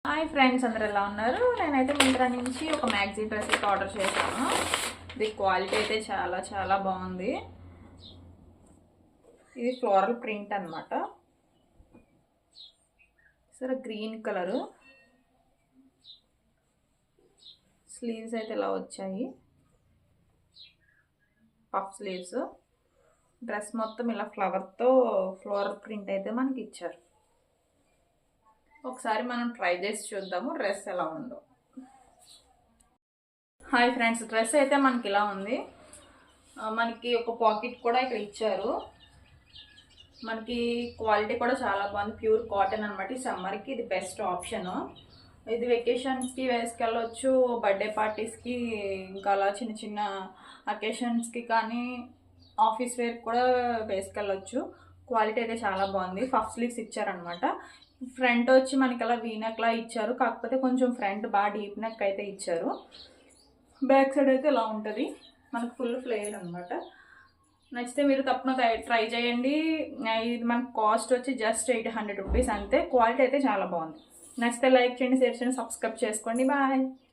Hi friends, అందరు ఎలా ఉన్నారు? నేనైతే మింత్రా నుంచి ఒక మ్యాగజైన్ డ్రెస్ అయితే ఆర్డర్ చేశాను. ఇది క్వాలిటీ అయితే చాలా చాలా బాగుంది. ఇది ఫ్లోరల్ ప్రింట్ అనమాట. సరే, గ్రీన్ కలరు. స్లీవ్స్ అయితే ఇలా వచ్చాయి, పఫ్ స్లీవ్స్. డ్రెస్ మొత్తం ఇలా ఫ్లవర్తో ఫ్లోరల్ ప్రింట్ అయితే మనకి ఇచ్చారు. ఒకసారి మనం ట్రై చేసి చూద్దాము డ్రెస్ ఎలా ఉందో. హాయ్ ఫ్రెండ్స్, డ్రెస్ అయితే మనకి ఇలా ఉంది. మనకి ఒక పాకెట్ కూడా ఇక్కడ ఇచ్చారు. మనకి క్వాలిటీ కూడా చాలా బాగుంది. ప్యూర్ కాటన్ అనమాట. ఈ సమ్మర్కి ఇది బెస్ట్ ఆప్షన్. ఇది వెకేషన్స్కి వేసుకెళ్ళవచ్చు, బర్త్డే పార్టీస్కి, ఇంకా అలా చిన్న చిన్న అకేషన్స్కి కానీ ఆఫీస్ వేర్ కూడా వేసుకెళ్ళవచ్చు. క్వాలిటీ అయితే చాలా బాగుంది. పఫ్ స్లీవ్స్ ఇచ్చారనమాట. ఫ్రంట్ వచ్చి మనకి అలా వీనెక్లా ఇచ్చారు, కాకపోతే కొంచెం ఫ్రంట్ బాగా డీప్ నెక్ అయితే ఇచ్చారు. బ్యాక్ సైడ్ అయితే ఇలా ఉంటుంది, మనకు ఫుల్ ఫ్లేర్ అనమాట. నచ్చితే మీరు తప్పకుండా ట్రై చేయండి. ఇది మనకు కాస్ట్ వచ్చి జస్ట్ 800 రూపీస్ అంతే. క్వాలిటీ అయితే చాలా బాగుంది. నచ్చితే లైక్ చేయండి, షేర్ చేయండి, సబ్స్క్రైబ్ చేసుకోండి. బాయ్.